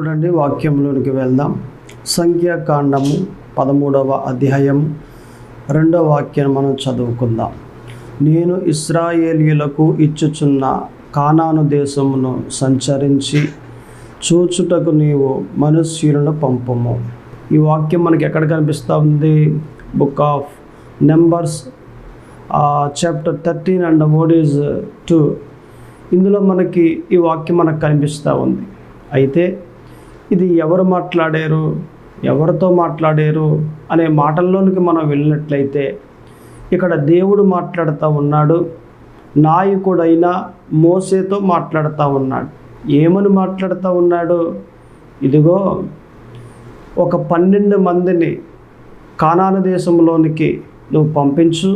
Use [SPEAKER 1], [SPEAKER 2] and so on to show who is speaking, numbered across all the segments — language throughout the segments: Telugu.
[SPEAKER 1] రండి వాక్యంలోనికి వెళ్దాం. సంఖ్యాకాండము 13వ అధ్యాయం 2వ వాక్యాన్ని మనం చదువుకుందాం. నేను ఇశ్రాయేలీయులకు ఇచ్చుచున్న కానాను దేశమును సంచరించి చూచుటకు నీవు మనుష్యులను పంపుము. ఈ వాక్యం మనకి ఎక్కడ కనిపిస్తూ ఉంది? Book of numbers chapter 13 and word is 2. ఇందులో మనకి ఈ వాక్యం మనకు కనిపిస్తూ ఉంది. అయితే ఇది ఎవరు మాట్లాడారు, ఎవరితో మాట్లాడారు అనే మాటల్లోనికి మనం వెళ్ళినట్లయితే ఇక్కడ దేవుడు మాట్లాడుతూ ఉన్నాడు. నాయకుడైన మోసేతో మాట్లాడుతూ ఉన్నాడు. ఏమని మాట్లాడుతూ ఉన్నాడు? ఇదిగో ఒక 12 మందిని కానాను దేశంలోనికి నువ్వు పంపించు,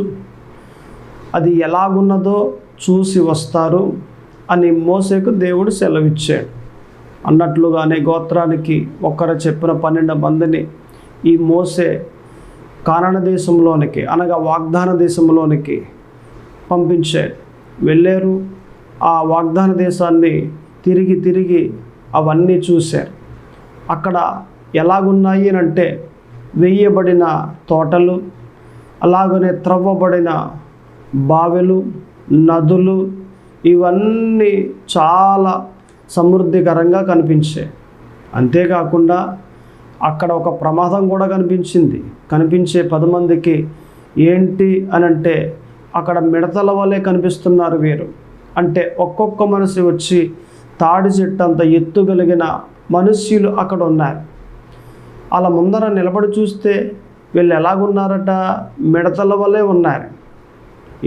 [SPEAKER 1] అది ఎలాగున్నదో చూసి వస్తారు అని మోసేకు దేవుడు సెలవిచ్చాడు. అన్నట్లుగానే గోత్రానికి ఒక్కరు చెప్పిన 12 మందిని ఈ మోసే కానాను దేశంలోనికి అనగా వాగ్దాన దేశంలోనికి పంపించాడు. వెళ్ళారు. ఆ వాగ్దాన దేశాన్ని తిరిగి అవన్నీ చూశారు. అక్కడ ఎలాగున్నాయి అంటే వేయబడిన తోటలు, అలాగనే త్రవ్వబడిన బావిలు, నదులు, ఇవన్నీ చాలా సమృద్ధికరంగా కనిపించాయి. అంతేకాకుండా అక్కడ ఒక ప్రమాదం కూడా కనిపించింది. కనిపించే 10 మందికి ఏంటి అని అంటే అక్కడ మిడతల వలె కనిపిస్తున్నారు వీరు. అంటే ఒక్కొక్క మనిషి వచ్చి తాడి చెట్టు అంత ఎత్తుగలిగిన మనుష్యులు అక్కడ ఉన్నారు. అలా ముందర నిలబడి చూస్తే వీళ్ళు ఎలాగున్నారట? మిడతల వలె ఉన్నారు.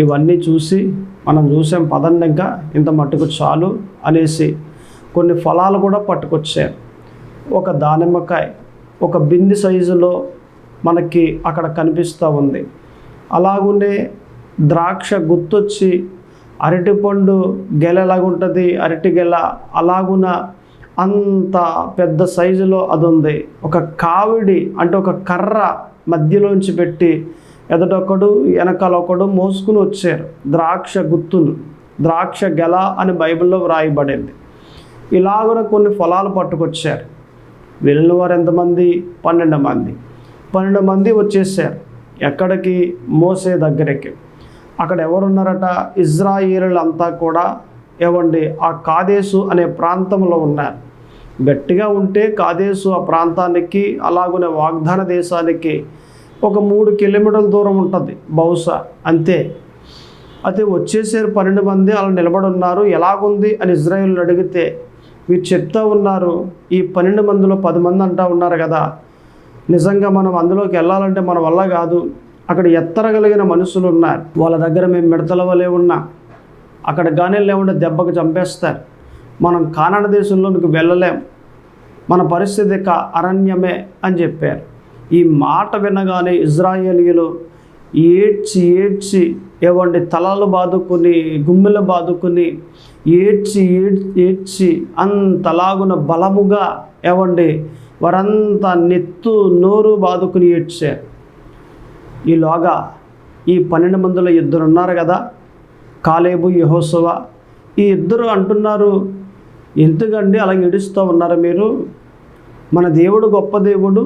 [SPEAKER 1] ఇవన్నీ చూసి మనం చూసాం. పదండి, ఇంకా ఇంత మట్టుకు చాలు అనేసి కొన్ని ఫలాలు కూడా పట్టుకొచ్చారు. ఒక దానిమ్మకాయ ఒక బింది సైజులో మనకి అక్కడ కనిపిస్తూ ఉంది. అలాగునే ద్రాక్ష గుత్తొచ్చి అరటిపండు గెల ఎలాగుంటుంది, అరటి గెల అలాగున అంత పెద్ద సైజులో అది ఉంది. ఒక కావిడి అంటే ఒక కర్ర మధ్యలోంచి పెట్టి ఎదటొకడు వెనకాల ఒకడు మోసుకుని వచ్చారు. ద్రాక్ష గుత్తులు, ద్రాక్ష గెల అని బైబిల్లో వ్రాయబడింది. ఇలాగున కొన్ని ఫలాలు పట్టుకొచ్చారు. వెళ్ళిన వారు ఎంతమంది? 12 మంది. 12 మంది వచ్చేసారు. ఎక్కడికి? మోసే దగ్గరికి. అక్కడ ఎవరున్నారట? ఇజ్రాయేలీలంతా కూడా ఏవండి ఆ కాదేశు అనే ప్రాంతంలో ఉన్నారు. గట్టిగా ఉంటే కాదేశు ఆ ప్రాంతానికి అలాగునే వాగ్దాన దేశానికి ఒక 3 కిలోమీటర్ల దూరం ఉంటుంది బహుశా, అంతే. అయితే వచ్చేసారు 12 మంది. అలా నిలబడి ఉన్నారు. ఎలాగుంది అని ఇజ్రాయేలు అడిగితే మీరు చెప్తా ఉన్నారు, ఈ 12 మందిలో 10 మంది అంటూ ఉన్నారు కదా, నిజంగా మనం అందులోకి వెళ్ళాలంటే మన వల్ల కాదు. అక్కడ ఎత్తరగలిగిన మనుషులు ఉన్నారు. వాళ్ళ దగ్గర మేము మిడతల వలె ఉన్నా, అక్కడ గానే లేకుండా దెబ్బకు చంపేస్తారు. మనం కానాను దేశంలోనికి వెళ్ళలేం, మన పరిస్థితి అరణ్యమే అని చెప్పారు. ఈ మాట వినగానే ఇజ్రాయేలీయులు ఏడ్చి ఏవండి తలలు బాదుకుని గుమ్మెలు బాదుకుని ఏడ్చి అంతలాగున బలముగా ఏవండి వారంతా నెత్తు నోరు బాదుకుని ఏడ్చారు. ఈలోగా ఈ 12 మందిలో 2 ఉన్నారు కదా, కాలేబు, యెహోషువ. ఈ 2 అంటున్నారు, ఎందుకండి అలా ఏడుస్తూ ఉన్నారు మీరు? మన దేవుడు గొప్ప దేవుడు,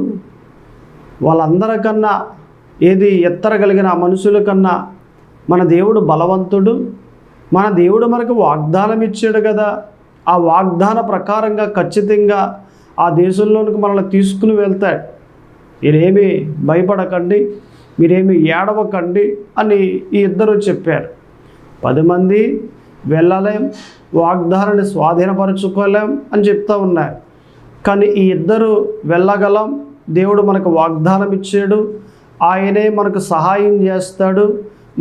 [SPEAKER 1] వాళ్ళందరికన్నా ఏది ఎత్తరగలిగిన ఆ మనుషుల కన్నా మన దేవుడు బలవంతుడు. మన దేవుడు మనకు వాగ్దానం ఇచ్చాడు కదా, ఆ వాగ్దాన ప్రకారంగా ఖచ్చితంగా ఆ దేశంలోనికి మనల్ని తీసుకుని వెళ్తాడు. మీరేమీ భయపడకండి, మీరేమీ ఏడవకండి అని ఈ 2 చెప్పారు. 10 మంది వెళ్ళలేం, వాగ్దానాన్ని స్వాధీనపరచుకోలేం అని చెప్తూ ఉన్నారు. కానీ ఈ 2 వెళ్ళగలం, దేవుడు మనకు వాగ్దానం ఇచ్చాడు, ఆయనే మనకు సహాయం చేస్తాడు,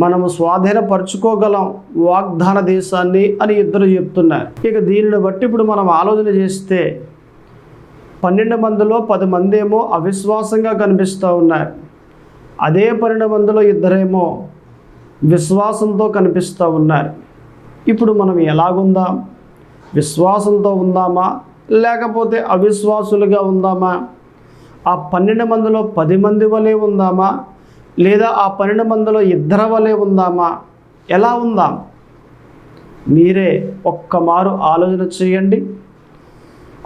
[SPEAKER 1] మనము స్వాధీనపరచుకోగలం వాగ్దాన దేశాన్ని అని 2 చెప్తున్నారు. ఇక దీనిని బట్టి ఇప్పుడు మనం ఆలోచన చేస్తే 12 మందిలో 10 మంది ఏమో అవిశ్వాసంగా కనిపిస్తూ ఉన్నారు. అదే 12 మందిలో 2 విశ్వాసంతో కనిపిస్తూ ఉన్నారు. ఇప్పుడు మనం ఎలాగుందాం? విశ్వాసంతో ఉందామా లేకపోతే అవిశ్వాసులుగా ఉందామా? ఆ 12 మందిలో 10 మంది వలె ఉందామా లేదా ఆ 12 మందిలో 2 వలె ఉందామా? ఎలా ఉందాం? మీరే ఒక్క మారు ఆలోచన చేయండి.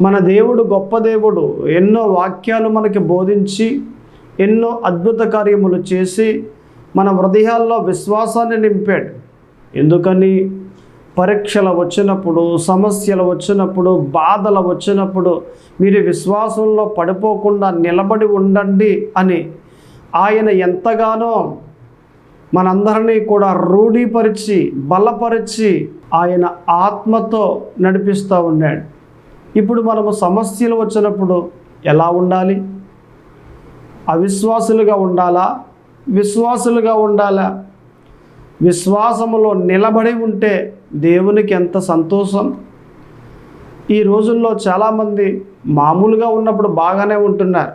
[SPEAKER 1] మన దేవుడు గొప్ప దేవుడు. ఎన్నో వాక్యాలు మనకి బోధించి ఎన్నో అద్భుత కార్యములు చేసి మన హృదయాల్లో విశ్వాసాన్ని నింపాడు. ఎందుకని? పరీక్షలు వచ్చినప్పుడు, సమస్యలు వచ్చినప్పుడు, బాధలు వచ్చినప్పుడు మీరు విశ్వాసంలో పడిపోకుండా నిలబడి ఉండండి అని ఆయన ఎంతగానో మనందరినీ కూడా రూఢీపరిచి బలపరిచి ఆయన ఆత్మతో నడిపిస్తూ ఉన్నాడు. ఇప్పుడు మనము సమస్యలు వచ్చినప్పుడు ఎలా ఉండాలి? అవిశ్వాసులుగా ఉండాలా? విశ్వాసులుగా ఉండాలా? విశ్వాసములో నిలబడి ఉంటే దేవునికి ఎంత సంతోషం. ఈ రోజుల్లో చాలామంది మామూలుగా ఉన్నప్పుడు బాగానే ఉంటున్నారు.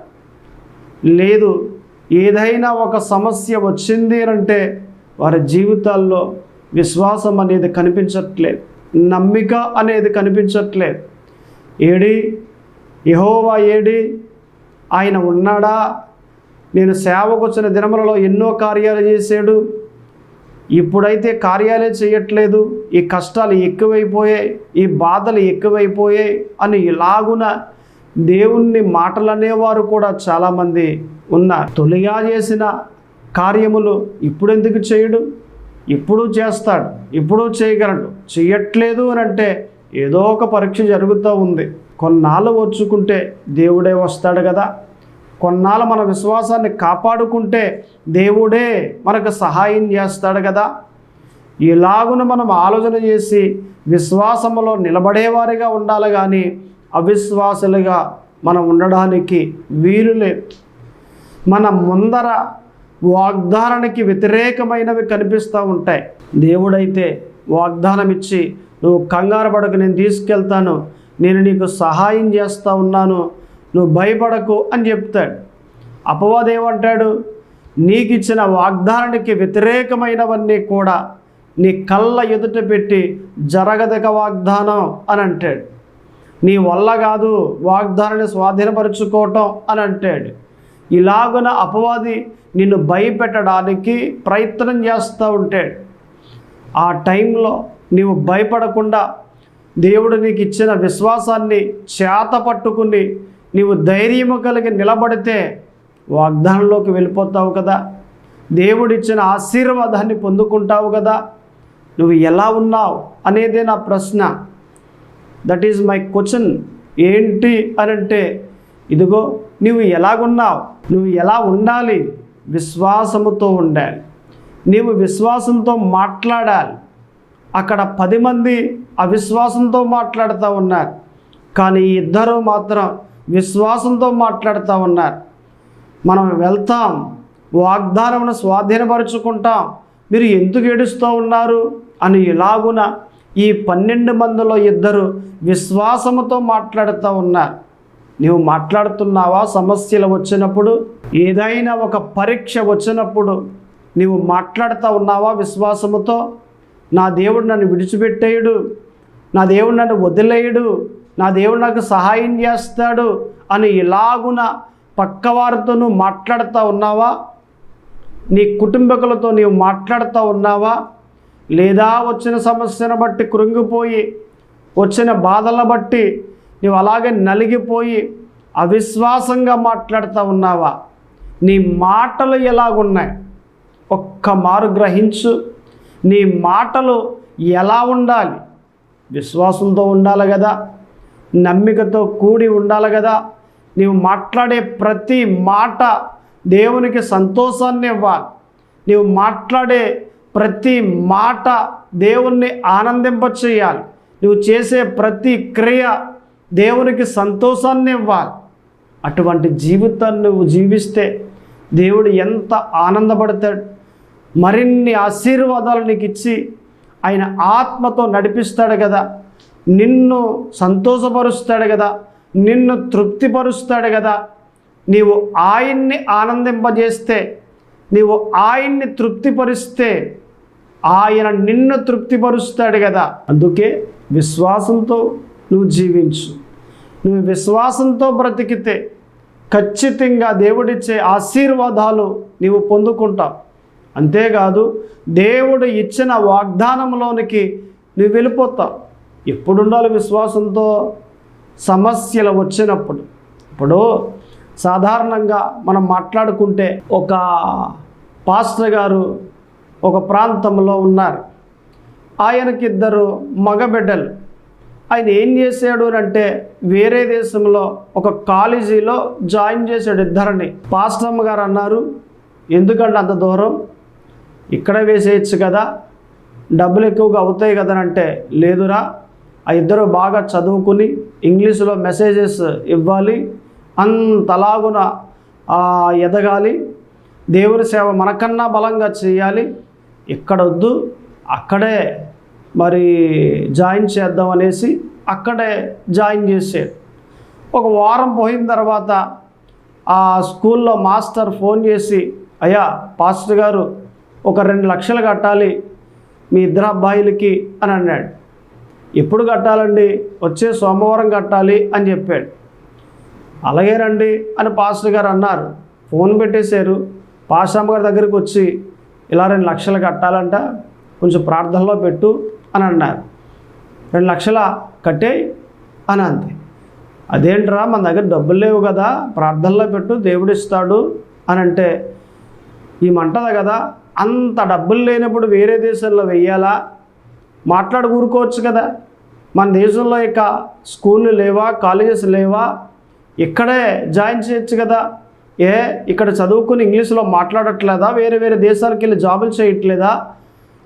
[SPEAKER 1] లేదు, ఏదైనా ఒక సమస్య వచ్చింది అంటే వారి జీవితాల్లో విశ్వాసం అనేది కనిపించట్లేదు, నమ్మిక అనేది కనిపించట్లేదు. ఏడి యెహోవా ఏడి? ఆయన ఉన్నాడా? నేను సేవకు వచ్చిన దినములలో ఎన్నో కార్యాలు చేశాడు, ఇప్పుడైతే కార్యాలే చేయట్లేదు, ఈ కష్టాలు ఎక్కువైపోయాయి, ఈ బాధలు ఎక్కువైపోయాయి అని ఇలాగున దేవుణ్ణి మాటలు అనేవారు కూడా చాలామంది ఉన్నారు. తొలిగా చేసిన కార్యములు ఇప్పుడు ఎందుకు చేయడు? ఇప్పుడు చేస్తాడు, ఇప్పుడు చేయగలడు. చేయట్లేదు అని అంటే ఏదో ఒక పరీక్ష జరుగుతూ ఉంది. కొన్నాళ్ళు వచ్చుకుంటే దేవుడే వస్తాడు కదా. కొన్నాళ్ళు మన విశ్వాసాన్ని కాపాడుకుంటే దేవుడే మనకు సహాయం చేస్తాడు కదా. ఇలాగున మనం ఆలోచన చేసి విశ్వాసములో నిలబడేవారిగా ఉండాలి, కానీ అవిశ్వాసులుగా మనం ఉండడానికి వీలు లేదు. మన ముందర వాగ్దానానికి వ్యతిరేకమైనవి కనిపిస్తూ ఉంటాయి. దేవుడైతే వాగ్దానం ఇచ్చి, నువ్వు కంగారు పడకు, నేను తీసుకెళ్తాను, నేను నీకు సహాయం చేస్తూ ఉన్నాను, నువ్వు భయపడకు అని చెప్తాడు. అపవాది ఏమంటాడు? నీకు ఇచ్చిన వాగ్దానానికి వ్యతిరేకమైనవన్నీ కూడా నీ కళ్ళ ఎదుట పెట్టి జరగదగ వాగ్దానం అని అంటాడు. నీ వల్ల కాదు వాగ్దానాన్ని స్వాధీనపరుచుకోవటం అని అంటాడు. ఇలాగున అపవాది నిన్ను భయపెట్టడానికి ప్రయత్నం చేస్తూ ఉంటాడు. ఆ టైంలో నీవు భయపడకుండా దేవుడు నీకు ఇచ్చిన విశ్వాసాన్ని చేత పట్టుకుని నీవు ధైర్యము కలిగి నిలబడితే వాగ్దానంలోకి వెళ్ళిపోతావు కదా. దేవుడిచ్చిన ఆశీర్వాదాన్ని పొందుకుంటావు కదా. నువ్వు ఎలా ఉన్నావు అనేదే నా ప్రశ్న. That is my question. ఏంటి అని అంటే, ఇదిగో నువ్వు ఎలాగున్నావు, నువ్వు ఎలా ఉండాలి? విశ్వాసముతో ఉండాలి. నీవు విశ్వాసంతో మాట్లాడాలి. అక్కడ 10 మంది అవిశ్వాసంతో మాట్లాడుతూ ఉన్నారు, కానీ ఇద్దరు మాత్రం విశ్వాసంతో మాట్లాడుతూ ఉన్నారు. మనం వెళ్తాం, వాగ్దానమును స్వాధీనపరుచుకుంటాం, మీరు ఎందుకు ఏడుస్తూ ఉన్నారు అని ఇలాగున ఈ 12 మందిలో ఇద్దరు విశ్వాసముతో మాట్లాడుతూ ఉన్నారు. నీవు మాట్లాడుతున్నావా? సమస్యలు వచ్చినప్పుడు, ఏదైనా ఒక పరీక్ష వచ్చినప్పుడు నీవు మాట్లాడుతూ ఉన్నావా విశ్వాసముతో? నా దేవుడు నన్ను విడిచిపెట్టేయడు, నా దేవుడు నన్ను వదిలేయడు, నా దేవుడు నాకు సహాయం చేస్తాడు అని ఇలాగున పక్కవారితో నువ్వు మాట్లాడుతూ ఉన్నావా? నీ కుటుంబకులతో నీవు మాట్లాడుతూ ఉన్నావా? లేదా వచ్చిన సమస్యను బట్టి కృంగిపోయి, వచ్చిన బాధలను బట్టి నీవు అలాగే నలిగిపోయి అవిశ్వాసంగా మాట్లాడుతూ ఉన్నావా? నీ మాటలు ఎలాగున్నాయి? ఒక్క మారు గ్రహించు. నీ మాటలు ఎలా ఉండాలి? విశ్వాసంతో ఉండాలి కదా, నమ్మికతో కూడి ఉండాలి కదా. నీవు మాట్లాడే ప్రతి మాట దేవునికి సంతోషాన్ని ఇవ్వాలి. నీవు మాట్లాడే ప్రతి మాట దేవుణ్ణి ఆనందింపచేయాలి. నువ్వు చేసే ప్రతి క్రియ దేవునికి సంతోషాన్ని ఇవ్వాలి. అటువంటి జీవితాన్ని నువ్వు జీవిస్తే దేవుడు ఎంత ఆనందపడతాడు. మరిన్ని ఆశీర్వాదాలు నీకు ఇచ్చి ఆయన ఆత్మతో నడిపిస్తాడు కదా, నిన్ను సంతోషపరుస్తాడు కదా, నిన్ను తృప్తిపరుస్తాడు కదా. నీవు ఆయన్ని ఆనందింపజేస్తే, నీవు ఆయన్ని తృప్తిపరిస్తే ఆయన నిన్ను తృప్తిపరుస్తాడు కదా. అందుకే విశ్వాసంతో నువ్వు జీవించు. నువ్వు విశ్వాసంతో బ్రతికితే ఖచ్చితంగా దేవుడిచ్చే ఆశీర్వాదాలు నీవు పొందుకుంటావు. అంతేకాదు, దేవుడు ఇచ్చిన వాగ్దానంలోనికి నువ్వు వెళ్ళిపోతావు. ఎప్పుడు ఉండాలి విశ్వాసంతో? సమస్యలు వచ్చినప్పుడు. ఇప్పుడు సాధారణంగా మనం మాట్లాడుకుంటే ఒక పాస్టర్ గారు ఒక ప్రాంతంలో ఉన్నారు. ఆయనకి 2 మగబిడ్డలు. ఆయన ఏం చేశాడు అంటే వేరే దేశంలో ఒక కాలేజీలో జాయిన్ చేశాడు 2. పాస్టమ్మ గారు అన్నారు, ఎందుకంటే అంత దూరం, ఇక్కడే వేసేయచ్చు కదా, డబ్బులు ఎక్కువగా అవుతాయి కదనంటే, లేదురా, ఆ 2 బాగా చదువుకుని ఇంగ్లీషులో మెసేజెస్ ఇవ్వాలి, అంతలాగున ఎదగాలి, దేవుని సేవ మనకన్నా బలంగా చేయాలి, ఇక్కడొద్దు అక్కడే మరి జాయిన్ చేద్దాం అనేసి అక్కడే జాయిన్ చేసాడు. ఒక వారం పోయిన తర్వాత ఆ స్కూల్లో మాస్టర్ ఫోన్ చేసి, అయ్యా పాస్టర్ గారు ఒక 2 లక్షలు కట్టాలి మీ 2 అబ్బాయిలకి అని అన్నాడు. ఎప్పుడు కట్టాలండి? వచ్చే సోమవారం కట్టాలి అని చెప్పాడు. అలాగేనండి అని పాస్టర్ గారు అన్నారు. ఫోన్ పెట్టేశారు. పాస్టమ్మ గారి దగ్గరికి వచ్చి, ఇలా 2 లక్షలు కట్టాలంట, కొంచెం ప్రార్థనలో పెట్టు అని అన్నారు. 2 లక్షల కట్టే అని అంది. అదేంట్రా, మన దగ్గర డబ్బులు లేవు కదా, ప్రార్థనలో పెట్టు, దేవుడు ఇస్తాడు అని అంటే, ఈమంటది కదా, అంత డబ్బులు లేనప్పుడు వేరే దేశంలో వెయ్యాలా? మాట్లాడి కూరుకోవచ్చు కదా. మన దేశంలో ఇక స్కూళ్ళు లేవా, కాలేజెస్ లేవా, ఇక్కడే జాయిన్ చేయొచ్చు కదా. ఇక్కడ చదువుకుని ఇంగ్లీష్లో మాట్లాడట్లేదా? వేరే వేరే దేశాలకు వెళ్ళి జాబులు చేయట్లేదా?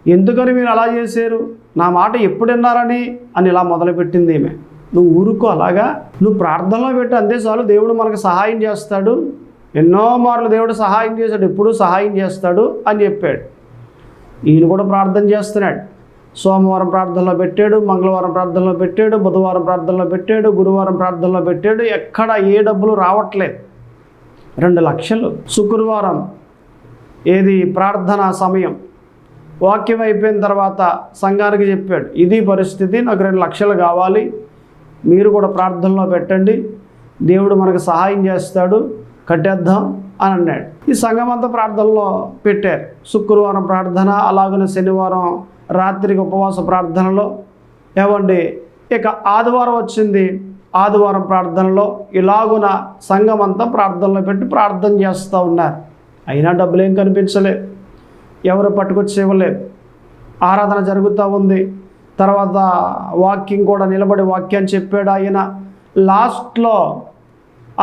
[SPEAKER 1] ఎందుకని మీరు అలా చేశారు? నా మాట ఎప్పుడు విన్నారని అని ఇలా మొదలుపెట్టింది ఈమె. నువ్వు ఊరుకో, అలాగా నువ్వు ప్రార్థనలో పెట్టు, అంతే చాలు, దేవుడు మనకు సహాయం చేస్తాడు, ఎన్నో మార్లు దేవుడు సహాయం చేశాడు, ఎప్పుడూ సహాయం చేస్తాడు అని చెప్పాడు. ఈయన కూడా ప్రార్థన చేస్తున్నాడు. సోమవారం ప్రార్థనలో పెట్టాడు, మంగళవారం ప్రార్థనలో పెట్టాడు, బుధవారం ప్రార్థనలో పెట్టాడు, గురువారం ప్రార్థనలో పెట్టాడు. ఎక్కడ ఏ డబ్బులు రావట్లేదు. 2 లక్షలు. శుక్రవారం ప్రార్థన సమయం, వాక్యం అయిపోయిన తర్వాత సంఘానికి చెప్పాడు, ఇది పరిస్థితి, నాకు 2 లక్షలు కావాలి, మీరు కూడా ప్రార్థనలో పెట్టండి, దేవుడు మనకు సహాయం చేస్తాడు, కట్టేద్దాం అని అన్నాడు. ఈ సంఘం అంతా ప్రార్థనలో పెట్టారు. శుక్రవారం ప్రార్థన, అలాగనే శనివారం రాత్రికి ఉపవాస ప్రార్థనలో. ఇక ఆదివారం వచ్చింది. ఆదివారం ప్రార్థనలో ఇలాగున సంఘం అంతా ప్రార్థనలో పెట్టి ప్రార్థన చేస్తూ ఉన్నారు. అయినా డబ్బులు ఏం కనిపించలేదు, ఎవరు పట్టుకొచ్చి ఇవ్వలేదు. ఆరాధన జరుగుతూ ఉంది. తర్వాత వాక్యం కూడా నిలబడి వాక్యాన్ని చెప్పాడు ఆయన. లాస్ట్లో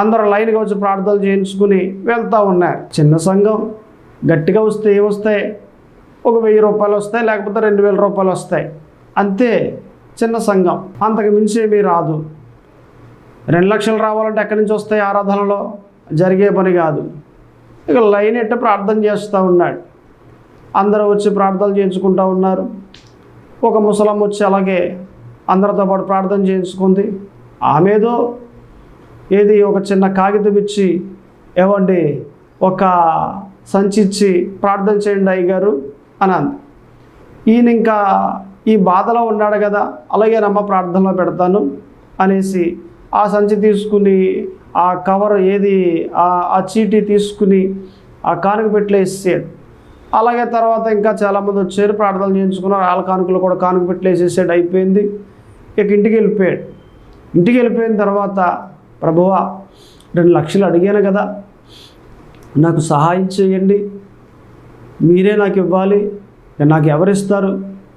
[SPEAKER 1] అందరూ లైన్గా వచ్చి ప్రార్థనలు చేయించుకుని వెళ్తూ ఉన్నారు. చిన్న సంఘం, గట్టిగా వస్తే ఏమొస్తాయి? ఒక 1000 రూపాయలు వస్తాయి, లేకపోతే 2000 రూపాయలు వస్తాయి, అంతే. చిన్న సంఘం, అంతకు మించి ఏమీ రాదు. 2 లక్షలు రావాలంటే ఎక్కడి నుంచి వస్తాయి? ఆరాధనలో జరిగే పని కాదు. ఇక లైన్ ఎట్ట ప్రార్థన చేస్తూ ఉన్నాడు. అందరూ వచ్చి ప్రార్థనలు చేయించుకుంటూ ఉన్నారు. ఒక ముసలమ్మ వచ్చి అలాగే అందరితో పాటు ప్రార్థన చేయించుకుంది. ఆమెదో ఒక చిన్న కాగితం ఇచ్చి, ఒక సంచి ఇచ్చి ప్రార్థన చేయండి అయ్యగారు అని అంది. ఈయన ఇంకా ఈ బాధలో ఉన్నాడు కదా, అలాగేనమ్మ ప్రార్థనలో పెడతాను అనేసి ఆ సంచి తీసుకుని, ఆ కవర్ ఆ చీటీ తీసుకుని ఆ కానుక పెట్టిలో వేసేసాడు. అలాగే తర్వాత ఇంకా చాలామంది వచ్చారు, ప్రార్థనలు చేయించుకున్నారు. వాళ్ళ కానుకలు కూడా కానుక పెట్టిలో వేసేసాడు. అయిపోయింది. ఇక ఇంటికి వెళ్ళిపోయాడు. ఇంటికి వెళ్ళిపోయిన తర్వాత, ప్రభువా 2 లక్షలు అడిగాను కదా, నాకు సహాయం చేయండి, మీరే నాకు ఇవ్వాలి, నాకు ఎవరిస్తారు?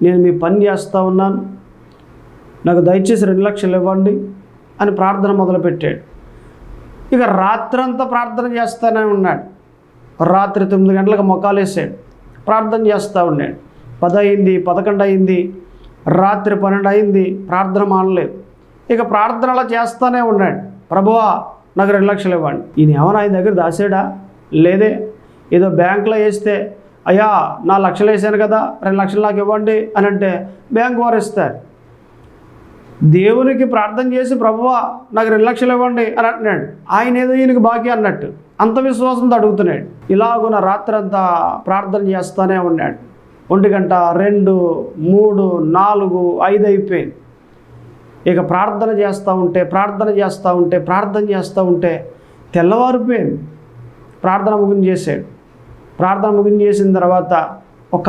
[SPEAKER 1] నేను మీ పని చేస్తూ ఉన్నాను, నాకు దయచేసి 2 లక్షలు ఇవ్వండి అని ప్రార్థన మొదలుపెట్టాడు. ఇక రాత్రంతా ప్రార్థన చేస్తూనే ఉన్నాడు. రాత్రి 9 గంటలకు మొక్కాలు వేసాడు, ప్రార్థన చేస్తూ ఉన్నాడు. 10 అయింది, 11 అయింది, రాత్రి 12 అయింది, ప్రార్థన మానలేదు. ఇక ప్రార్థన అలా చేస్తూనే ఉన్నాడు. ప్రభువా నాకు 2 లక్షలు ఇవ్వండి. ఈయన ఏమైనా ఆయన దగ్గర దాసాడా? లేదే. ఏదో బ్యాంకులో వేస్తే, అయ్యా 4 లక్షలు వేసాను కదా, 2 లక్షలు నాకు ఇవ్వండి అని అంటే బ్యాంకు వారు ఇస్తారు. దేవునికి ప్రార్థన చేసి, ప్రభువా నాకు 2 లక్షలు ఇవ్వండి అని అంటున్నాడు. ఆయన ఏదో ఈయనకి బాకీ అన్నట్టు అంత విశ్వాసంతో అడుగుతున్నాడు. ఇలాగున రాత్రంతా ప్రార్థన చేస్తూనే ఉన్నాడు. 1 గంట, 2, 3, 4, 5 అయిపోయింది. ఇక ప్రార్థన చేస్తూ ఉంటే తెల్లవారిపోయింది. ప్రార్థన ముగించేసాడు. ప్రార్థన ముగించేసిన తర్వాత ఒక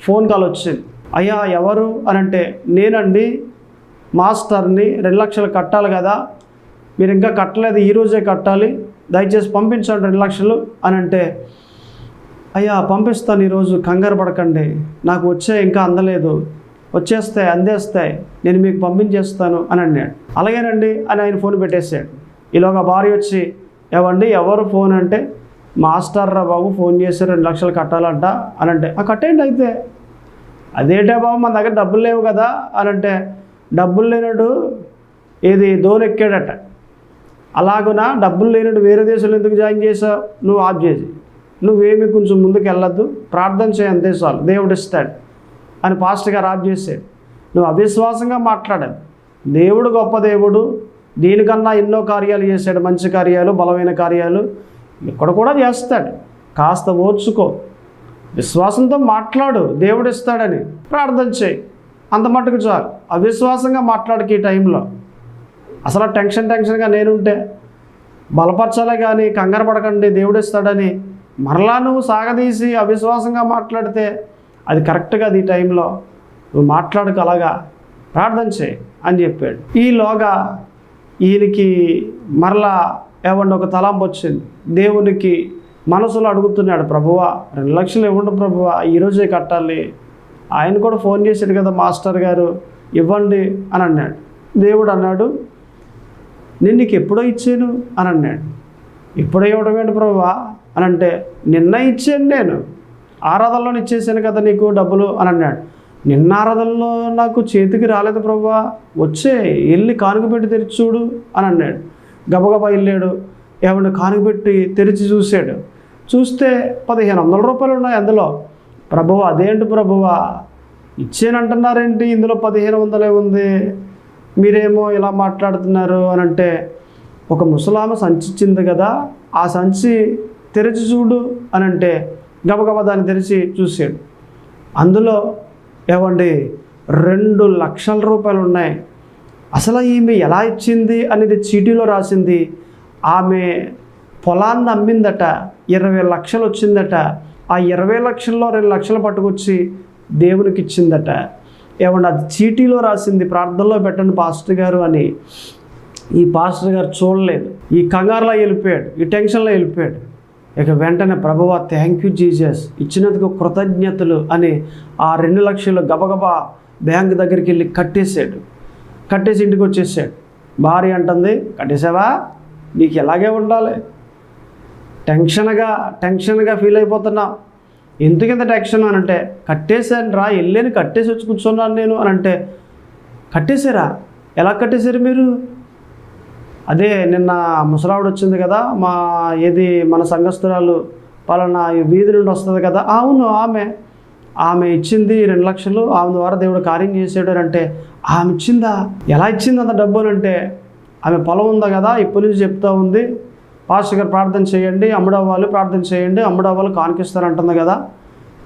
[SPEAKER 1] ఫోన్ కాల్ వచ్చింది. అయ్యా ఎవరు అని అంటే, నేనండి, మాస్టర్ని 2 లక్షలు కట్టాలి కదా, మీరు ఇంకా కట్టలేదు, ఈరోజే కట్టాలి, దయచేసి పంపించండి 2 లక్షలు అని అంటే, అయ్యా పంపిస్తాను ఈరోజు, కంగారు పడకండి, నాకు ఇంకా అందలేదు, అందేస్తాయి, నేను మీకు పంపించేస్తాను అని అన్నాడు. అలాగేనండి అని ఆయన ఫోన్ పెట్టేశాడు. ఈలోగా భార్య వచ్చి, ఏవండి ఎవరు ఫోన్ అంటే, మాస్టర్ రా బాబు ఫోన్ చేసి 2 లక్షలు కట్టాలంట అని అంటే, కట్టేయండి అయితే. అదేంటే బాబు మన దగ్గర డబ్బులు లేవు కదా అని అంటే, డబ్బులు లేనడు ఏది దోని ఎక్కాడట. అలాగునా డబ్బులు లేనట్టు వేరే దేశంలో ఎందుకు జాయిన్ చేసావు, నువ్వు ఆఫ్ చేసి, నువ్వేమి కొంచెం ముందుకు వెళ్ళొద్దు, ప్రార్థన చేయి అంతే చాలు, దేవుడు ఇస్తాడు అని పాస్టర్ గారు ఆఫ్ చేశాడు. నువ్వు అవిశ్వాసంగా మాట్లాడాలి. దేవుడు గొప్ప దేవుడు, దీనికన్నా ఎన్నో కార్యాలు చేశాడు, మంచి కార్యాలు, బలమైన కార్యాలు ఇక్కడ కూడా చేస్తాడు. కాస్త ఓర్చుకో, విశ్వాసంతో మాట్లాడు, దేవుడు ఇస్తాడని ప్రార్థన చేయి, అంత మట్టుకు చాలు. అవిశ్వాసంగా మాట్లాడుకి ఈ టైంలో అసలు టెన్షన్గా నేనుంటే బలపరచాలే కానీ కంగారు పడకండి దేవుడు ఇస్తాడని మరలా నువ్వు సాగదీసి అవిశ్వాసంగా మాట్లాడితే అది కరెక్ట్గా ఈ టైంలో నువ్వు మాట్లాడుకు, అలాగా ప్రార్థన చేయి అని చెప్పాడు. ఈలోగా ఈయనకి మరలా ఏమన్నా ఒక తలంపు వచ్చింది. దేవునికి మనసులో అడుగుతున్నాడు, ప్రభువా 2 లక్షలు ఇవ్వండి ప్రభువా, ఈరోజే కట్టాలి. ఆయన కూడా ఫోన్ చేశాడు కదా మాస్టర్ గారు, ఇవ్వండి అని అన్నాడు. దేవుడు అన్నాడు, నేను నీకు ఎప్పుడో ఇచ్చాను అని అన్నాడు. ఎప్పుడో ఇవ్వడం ఏంటి ప్రభువా అని అంటే, నిన్న ఇచ్చాను, నేను ఆరాధనలో ఇచ్చేసాను కదా నీకు డబ్బులు అని అన్నాడు. నిన్న ఆరాధనలో నాకు చేతికి రాలేదు ప్రభువా, వెళ్ళి కానుక పెట్టి తెరిచి చూడు అని అన్నాడు. గబగబా వెళ్ళాడు, ఏమన్నా కానుక పెట్టి తెరిచి చూశాడు. చూస్తే 1500 రూపాయలు ఉన్నాయి అందులో. ప్రభువా అదేంటి ప్రభువా, ఇచ్చానంటున్నారేంటి, ఇందులో 1500 ఉంది, మీరేమో ఇలా మాట్లాడుతున్నారు అని అంటే, ఒక ముసలామ సంచి ఇచ్చింది కదా, ఆ సంచి తెరిచి చూడు అని అంటే గబగబా దాన్ని తెరిచి చూశాడు. అందులో ఏమండి 2 లక్షల రూపాయలు ఉన్నాయి. అసలు ఈమె ఎలా ఇచ్చింది అనేది చీటీలో రాసింది. ఆమె పొలాన్ని అమ్మిందట, 20 లక్షలు వచ్చిందట. ఆ 20 లక్షల్లో 2 లక్షలు పట్టుకొచ్చి దేవునికి ఇచ్చిందట. ఏమన్నా అది చీటీలో రాసింది, ప్రార్థనలో పెట్టండి పాస్టర్ గారు అని. ఈ పాస్టర్ గారు చూడలేదు, ఈ కంగారులో వెళ్ళిపోయాడు, ఈ టెన్షన్లో వెళ్ళిపోయాడు. ఇక వెంటనే ప్రభువా థ్యాంక్ యూ జీసస్, ఇచ్చినందుకు కృతజ్ఞతలు అని ఆ 2 లక్షలు గబగబా బ్యాంక్ దగ్గరికి వెళ్ళి కట్టేసి ఇంటికి వచ్చేసాడు. భార్య అంటుంది, కట్టేసావా, నీకు ఎలాగే ఉండాలి, టెన్షన్గా ఫీల్ అయిపోతున్నావు, ఎందుకింత టెన్షన్ అని అంటే, కట్టేశాను రా, వెళ్ళాను కట్టేసి వచ్చి కూర్చున్నాను నేను అని అంటే, కట్టేశారా, ఎలా కట్టేశారు మీరు? అదే నిన్న ముసలావిడ వచ్చింది కదా, మన సంఘస్థురాలు పలానా వీధి నుండి వస్తుంది కదా, అవును ఆమె ఇచ్చింది 2 లక్షలు, ఆమె ద్వారా దేవుడు కార్యం చేసాడు అని అంటే, ఆమె ఇచ్చిందా, ఎలా ఇచ్చింది అంత డబ్బు అని అంటే, ఆమె పొలం ఉందా కదా, ఇప్పటి నుంచి చెప్తా ఉంది, పాస్టర్ గారు ప్రార్థన చేయండి, అమ్ముడవ్వాలి ప్రార్థన చేయండి, అమ్ముడవ్వాలి కానుకిస్తారు అంటుంది కదా,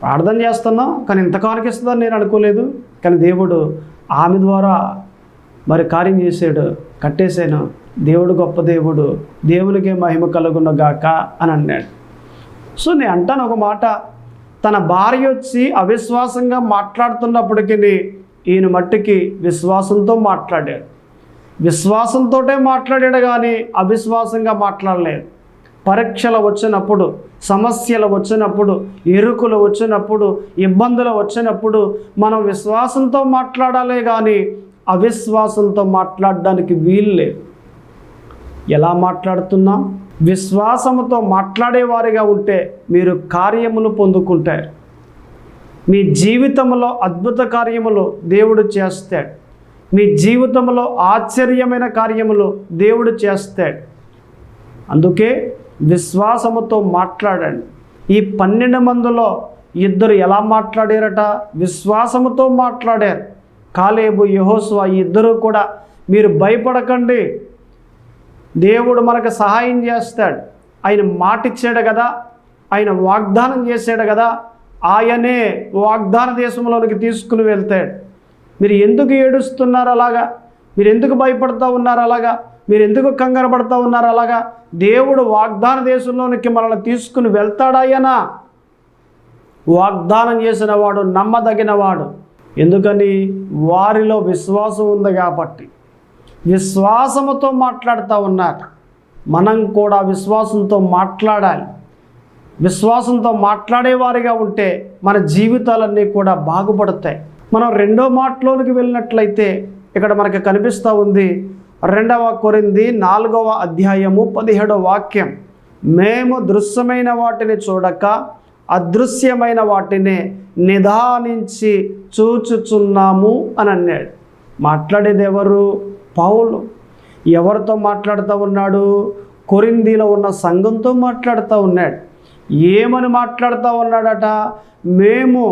[SPEAKER 1] ప్రార్థన చేస్తున్నాం కానీ ఇంత కానుకిస్తుందని నేను అనుకోలేదు, కానీ దేవుడు ఆమె ద్వారా మరి కార్యం చేశాడు, కట్టేశాను, దేవుడు గొప్ప దేవుడు, దేవునికే మహిమ కలుగును గాక అని అన్నాడు. సో నేను అంటాను ఒక మాట, తన భార్య వచ్చి అవిశ్వాసంగా మాట్లాడుతున్నప్పటికీ ఈయన మట్టికి విశ్వాసంతో మాట్లాడాడు. విశ్వాసంతోటే మాట్లాడాడు కానీ అవిశ్వాసంగా మాట్లాడలేదు. పరీక్షలు వచ్చినప్పుడు, సమస్యలు వచ్చినప్పుడు, ఇరుకులు వచ్చినప్పుడు, ఇబ్బందులు వచ్చినప్పుడు మనం విశ్వాసంతో మాట్లాడాలే కానీ అవిశ్వాసంతో మాట్లాడడానికి వీలు లేదు. ఎలా మాట్లాడుతున్నాం? విశ్వాసముతో మాట్లాడేవారిగా ఉంటే మీరు కార్యములు పొందుకుంటారు. మీ జీవితంలో అద్భుత కార్యములు దేవుడు చేస్తాడు. మీ జీవితంలో ఆశ్చర్యమైన కార్యములు దేవుడు చేస్తాడు. అందుకే విశ్వాసముతో మాట్లాడండి. ఈ 12 మందిలో 2 ఎలా మాట్లాడారట? విశ్వాసముతో మాట్లాడారు. కాలేబు, యెహోషువ, ఈ 2 కూడా మీరు భయపడకండి, దేవుడు మనకు సహాయం చేస్తాడు, ఆయన మాట ఇచ్చాడు కదా, ఆయన వాగ్దానం చేశాడు కదా, ఆయనే వాగ్దాన దేశంలోనికి తీసుకుని వెళ్తాడు. మీరు ఎందుకు ఏడుస్తున్నారు అలాగా? మీరు ఎందుకు భయపడుతూ ఉన్నారు అలాగా? మీరు ఎందుకు కంగారు పడుతూ ఉన్నారు అలాగా? దేవుడు వాగ్దాన దేశంలోనికి మనల్ని తీసుకుని వెళ్తాడాయనా? వాగ్దానం చేసిన వాడు నమ్మదగిన వాడు. ఎందుకని? వారిలో విశ్వాసం ఉంది కాబట్టి. విశ్వాసముతో మాట్లాడుతూ ఉన్నారు. మనం కూడా విశ్వాసంతో మాట్లాడాలి. విశ్వాసంతో మాట్లాడేవారిగా ఉంటే మన జీవితాలన్నీ కూడా బాగుపడతాయి. మనం రెండో మాటలోనికి వెళ్ళినట్లయితే ఇక్కడ మనకి కనిపిస్తూ ఉంది 2 కొరింథీ 4వ అధ్యాయము 17వ వాక్యం. మేము దృశ్యమైన వాటిని చూడక అదృశ్యమైన వాటిని నిదానించి చూచుచున్నాము అని అన్నాడు. మాట్లాడేది ఎవరు? పౌలు. ఎవరితో మాట్లాడుతూ ఉన్నాడు? కొరింథీలో ఉన్న సంఘంతో మాట్లాడుతూ ఉన్నాడు. ఏమని మాట్లాడుతూ ఉన్నాడట? మేము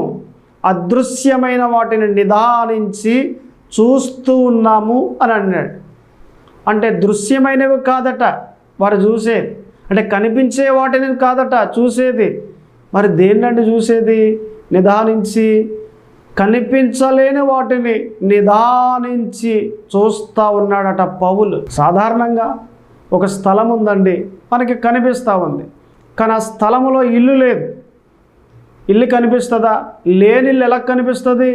[SPEAKER 1] అదృశ్యమైన వాటిని నిదానించి చూస్తూ ఉన్నాము అని అన్నాడు. అంటే దృశ్యమైనవి కాదట వారు చూసేది, అంటే కనిపించే వాటిని కాదట చూసేది. మరి దేన్నండి చూసేది? నిదానించి కనిపించలేని వాటిని నిదానించి చూస్తూ ఉన్నాడట పౌలు. సాధారణంగా ఒక స్థలం ఉందండి, మనకి కనిపిస్తూ ఉంది, కానీ ఆ స్థలంలో ఇల్లు లేదు. ఇల్లు కనిపిస్తుందా? లేని ఇల్లు ఎలా కనిపిస్తుంది?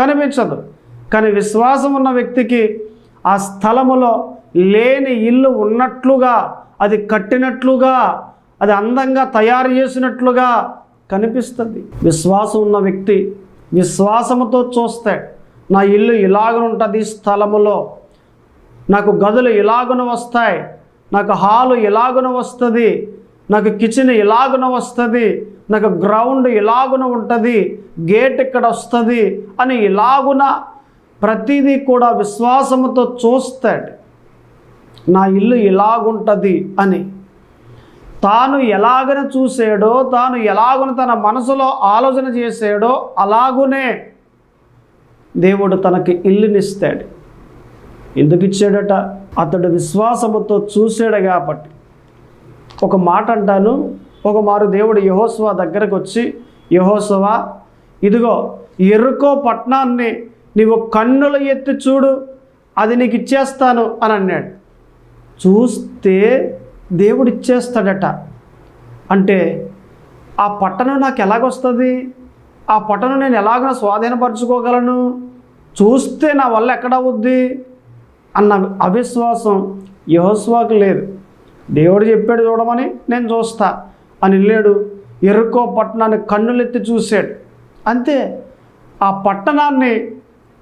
[SPEAKER 1] కనిపించదు. కానీ విశ్వాసం ఉన్న వ్యక్తికి ఆ స్థలములో లేని ఇల్లు ఉన్నట్లుగా, అది కట్టినట్లుగా, అది అందంగా తయారు చేసినట్లుగా కనిపిస్తుంది. విశ్వాసం ఉన్న వ్యక్తి విశ్వాసముతో చూస్తే నా ఇల్లు ఇలాగుంటుంది, స్థలములో నాకు గదులు ఇలాగున వస్తాయి, నాకు హాలు ఇలాగున వస్తుంది, నాకు కిచెన్ ఇలాగున వస్తుంది, నాకు గ్రౌండ్ ఇలాగున ఉంటుంది, గేట్ ఇక్కడ వస్తుంది అని ఇలాగున ప్రతిదీ కూడా విశ్వాసముతో చూస్తాడు. నా ఇల్లు ఇలాగుంటుంది అని తాను ఎలాగన చూసాడో, తాను ఎలాగున తన మనసులో ఆలోచన చేసాడో అలాగునే దేవుడు తనకి ఇల్లునిస్తాడు. ఎందుకు ఇచ్చాడట? అతడు విశ్వాసముతో చూసాడు కాబట్టి. ఒక మాట అంటాను, ఒక మారు దేవుడు యెహోషువ దగ్గరకు వచ్చి, యెహోషువ ఇదిగో యెరికో పట్టణాన్ని నీవు కన్నుల ఎత్తి చూడు, అది నీకు ఇచ్చేస్తాను అని అన్నాడు. చూస్తే దేవుడు ఇచ్చేస్తాడట. అంటే ఆ పట్టణం నాకు ఎలాగొస్తుంది? ఆ పట్టణం నేను ఎలాగ స్వాధీనపరచుకోగలను? చూస్తే నా వల్ల ఎక్కడవుద్ది అన్న అవిశ్వాసం యెహోషువకు లేదు. దేవుడు చెప్పాడు చూడమని, నేను చూస్తా అని వెళ్ళాడు. యెరికో పట్టణాన్ని కన్నులెత్తి చూశాడు. అంతే, ఆ పట్టణాన్ని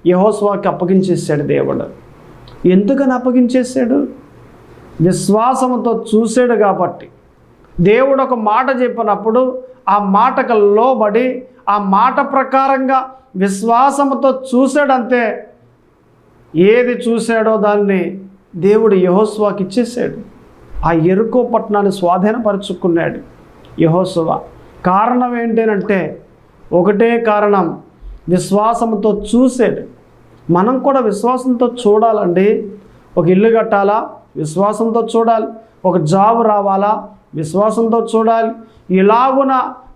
[SPEAKER 1] యెహోషువకి అప్పగించేశాడు దేవుడు. ఎందుకని అప్పగించేశాడు? విశ్వాసంతో చూశాడు కాబట్టి. దేవుడు ఒక మాట చెప్పినప్పుడు ఆ మాటకు లోబడి ఆ మాట ప్రకారంగా విశ్వాసంతో చూశాడంతే. ఏది చూశాడో దాన్ని దేవుడు యెహోషువకి ఇచ్చేసాడు. ఆ యెరికో పట్టణాన్ని స్వాధీనపరుచుకున్నాడు యెహోషువ. కారణం ఏంటంటే ఒకటే కారణం, విశ్వాసంతో చూశాడు. మనం కూడా విశ్వాసంతో చూడాలండి. ఒక ఇల్లు కట్టాలా? విశ్వాసంతో చూడాలి. ఒక జాబ్ రావాలా? విశ్వాసంతో చూడాలి. ఇలాగున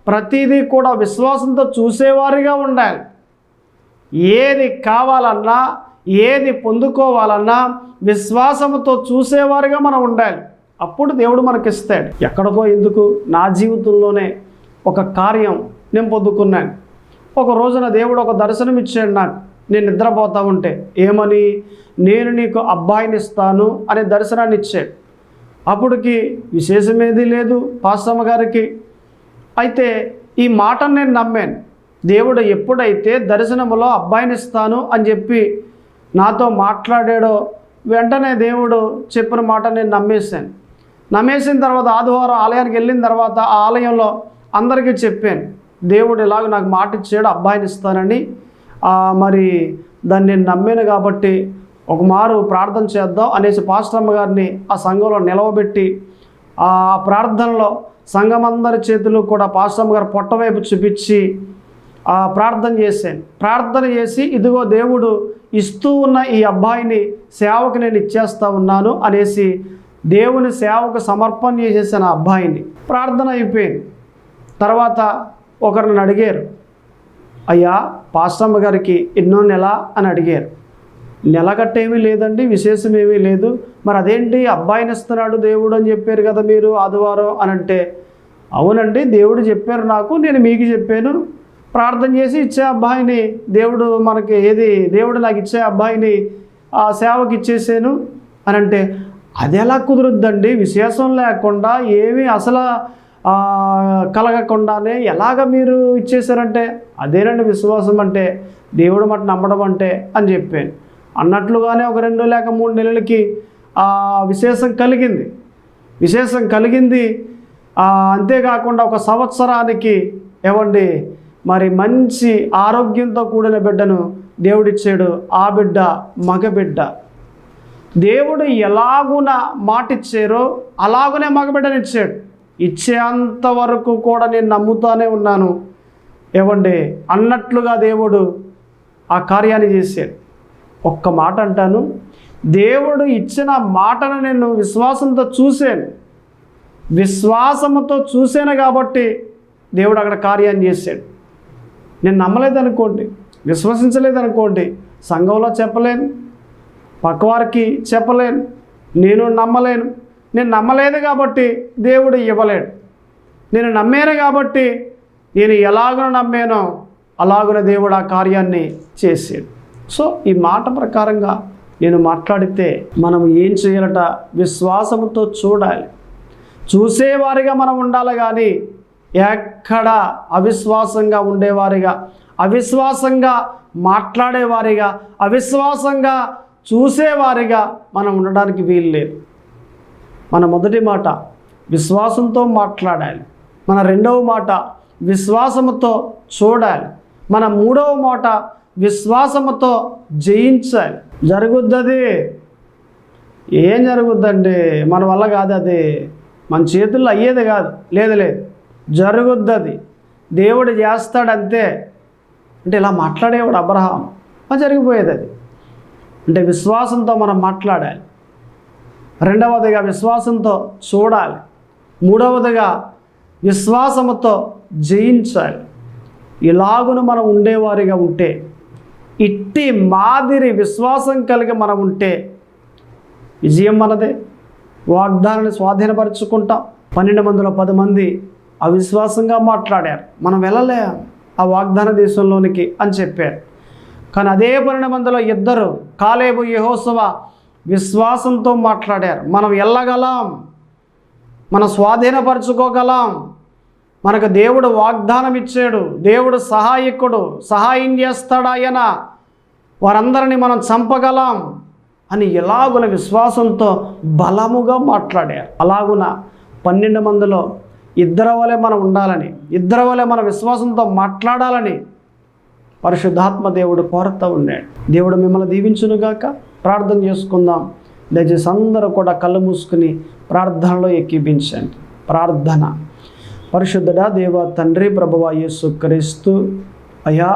[SPEAKER 1] ప్రతిదీ కూడా విశ్వాసంతో చూసేవారిగా ఉండాలి. ఏది కావాలన్నా, ఏది పొందుకోవాలన్నా విశ్వాసంతో చూసేవారిగా మనం ఉండాలి. అప్పుడు దేవుడు మనకిస్తాడు. ఎక్కడికో ఎందుకు, నా జీవితంలోనే ఒక కార్యం నేను పొందుకున్నాను. ఒక రోజున దేవుడు ఒక దర్శనం ఇచ్చాడు నాకు. నేను నిద్రపోతూ ఉంటే ఏమని, నేను నీకు అబ్బాయిని ఇస్తాను అనే దర్శనాన్ని ఇచ్చాడు. అప్పటికి విశేషమేది లేదు పాస్టమ్మ గారికి. అయితే ఈ మాటను నేను నమ్మాను. దేవుడు ఎప్పుడైతే దర్శనములో అబ్బాయిని ఇస్తాను అని చెప్పి నాతో మాట్లాడాడో వెంటనే దేవుడు చెప్పిన మాట నేను నమ్మేశాను. నమ్మేసిన తర్వాత ఆదివారం ఆలయానికి వెళ్ళిన తర్వాత ఆ ఆలయంలో అందరికీ చెప్పాను, దేవుడు ఇలాగ నాకు మాట ఇచ్చాడు, అబ్బాయిని ఇస్తానని. మరి దాన్ని నేను నమ్మాను కాబట్టి ఒక మారు ప్రార్థన చేద్దాం అనేసి పాస్టమ్మ గారిని ఆ సంఘంలో నిలవబెట్టి ఆ ప్రార్థనలో సంఘమందరి చేతులు కూడా పాస్టమ్మ గారు పొట్టవైపు చూపించి ప్రార్థన చేశాను. ప్రార్థన చేసి ఇదిగో దేవుడు ఇస్తూ ఉన్న ఈ అబ్బాయిని సేవకు నేను ఇచ్చేస్తూ ఉన్నాను అనేసి దేవుని సేవకు సమర్పణ చేసేసాను ఆ అబ్బాయిని. ప్రార్థన అయిపోయింది. తర్వాత ఒకరిని అడిగారు, అయ్యా పాస్టమ్మ గారికి ఎన్నో నెల అని అడిగారు. నెల కట్టేమీ లేదండి, విశేషం ఏమీ లేదు. మరి అదేంటి అబ్బాయిని ఇస్తున్నాడు దేవుడు అని చెప్పారు కదా మీరు ఆదివారం అని అంటే, అవునండి దేవుడు చెప్పారు నాకు, నేను మీకు చెప్పాను. ప్రార్థన చేసి ఇచ్చే అబ్బాయిని దేవుడు నాకు ఇచ్చే అబ్బాయిని ఆ సేవకి ఇచ్చేసాను అని అంటే అది ఎలా కుదురుద్దండి? విశేషం లేకుండా ఏమీ అసలు కలగకుండానే ఎలాగ మీరు ఇచ్చేసారంటే అదేనండి విశ్వాసం అంటే, దేవుడు మాట నమ్మడం అంటే అని చెప్పాను. అన్నట్లుగానే ఒక 2 లేక 3 నెలలకి విశేషం కలిగింది. అంతేకాకుండా ఒక సంవత్సరానికి ఏమండి మరి మంచి ఆరోగ్యంతో కూడిన బిడ్డను దేవుడిచ్చాడు. ఆ బిడ్డ మగబిడ్డ. దేవుడు ఎలాగున మాటిచ్చారో అలాగునే మగబిడ్డనిచ్చాడు. ఇచ్చేంతవరకు కూడా నేను నమ్ముతానే ఉన్నాను ఏమండి అన్నట్లుగా దేవుడు ఆ కార్యాన్ని చేశాడు. ఒక్క మాట అంటాను, దేవుడు ఇచ్చిన మాటను నేను విశ్వాసంతో చూశాను కాబట్టి దేవుడు అక్కడ కార్యాన్ని చేశాడు. నేను నమ్మలేదనుకోండి, విశ్వసించలేదనుకోండి, సంఘంలో చెప్పలేను, పక్కవారికి చెప్పలేను, నేను నమ్మలేను. నేను నమ్మలేదు కాబట్టి దేవుడు ఇవ్వలేడు. నేను నమ్మాను కాబట్టి నేను ఎలాగో నమ్మానో అలాగున దేవుడు ఆ కార్యాన్ని చేశాడు. సో ఈ మాట ప్రకారంగా నేను మాట్లాడితే మనం ఏం చేయాలట? విశ్వాసంతో చూడాలి. చూసేవారిగా మనం ఉండాలి, కానీ ఎక్కడ అవిశ్వాసంగా ఉండేవారిగా, అవిశ్వాసంగా మాట్లాడేవారిగా, అవిశ్వాసంగా చూసేవారిగా మనం ఉండడానికి వీలు లేదు. మన మొదటి మాట విశ్వాసంతో మాట్లాడాలి. మన రెండవ మాట విశ్వాసముతో చూడాలి. మన మూడవ మాట విశ్వాసముతో జయించాలి. జరుగుద్దది. ఏం జరుగుద్దండి? మన వల్ల కాదు, అది మన చేతుల్లో అయ్యేది కాదు. లేదు జరుగుద్దది. దేవుడు చేస్తాడంతే. అంటే ఇలా మాట్లాడేవాడు అబ్రహాం, జరిగిపోయేది అది. అంటే విశ్వాసంతో మనం మాట్లాడాలి. రెండవదిగా విశ్వాసంతో చూడాలి. మూడవదిగా విశ్వాసముతో జయించాలి. ఇలాగును మనం ఉండేవారిగా ఉంటే, ఇట్టి మాదిరి విశ్వాసం కలిగి మనం ఉంటే విజయం మనదే. వాగ్దానాన్ని స్వాధీనపరుచుకుంటాం. 12 మందిలో 10 మంది అవిశ్వాసంగా మాట్లాడారు, మనం వెళ్ళలే ఆ వాగ్దాన దేశంలోనికి అని చెప్పారు. కానీ అదే 12 మందిలో 2 కాలేబు యెహోషువ విశ్వాసంతో మాట్లాడారు. మనం వెళ్ళగలం, మనం స్వాధీనపరచుకోగలం, మనకు దేవుడు వాగ్దానం ఇచ్చాడు, దేవుడు సహాయకుడు, సహాయం చేస్తాడు ఆయన, వారందరినీ మనం చంపగలం అని ఎలాగున విశ్వాసంతో బలముగా మాట్లాడారు. అలాగున 12 మందిలో 2 వలె మనం ఉండాలని, 2 వలె మన విశ్వాసంతో మాట్లాడాలని పరిశుద్ధాత్మ దేవుడు కోరుతూ ఉన్నాడు. దేవుడు మిమ్మల్ని దీవించునుగాక. ప్రార్థన చేసుకుందాం. దయచేసి అందరూ కూడా కళ్ళు మూసుకుని ప్రార్థనలో ఎక్కిపించండి. ప్రార్థన. పరిశుద్ధుడా దేవ తండ్రి, ప్రభువా యేసుక్రీస్తు అయ్యా,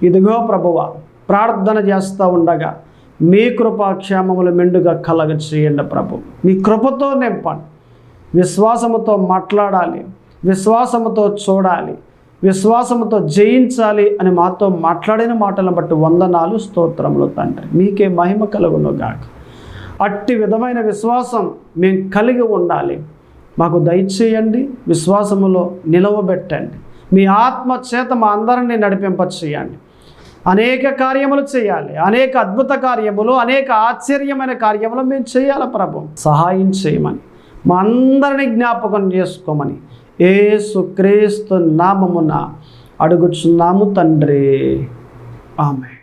[SPEAKER 1] ఇదిగో ప్రభువా, ప్రార్థన చేస్తూ ఉండగా మీ కృపాక్షేమములు మెండుగా కలగ చేయండి ప్రభు. మీ కృపతో నింపండి. విశ్వాసముతో మాట్లాడాలి, విశ్వాసముతో చూడాలి, విశ్వాసముతో జయించాలి అని మాతో మాట్లాడిన మాటలను బట్టి వందనాలు, స్తోత్రములు తండ్రి. మీకే మహిమ కలుగునుగాక. అట్టి విధమైన విశ్వాసం మేము కలిగి ఉండాలి. మాకు దయచేయండి. విశ్వాసములో నిలవబెట్టండి. మీ ఆత్మ చేత మా అందరినీ నడిపింపచేయండి. అనేక కార్యములు చేయాలి, అనేక అద్భుత కార్యములు, అనేక ఆశ్చర్యమైన కార్యములు మేము చేయాలి ప్రభు. సహాయం చేయమని, మా అందరినీ జ్ఞాపకం చేసుకోమని యేసుక్రీస్తు నామమున అడుగుచున్నాము తండ్రి. ఆమేన్.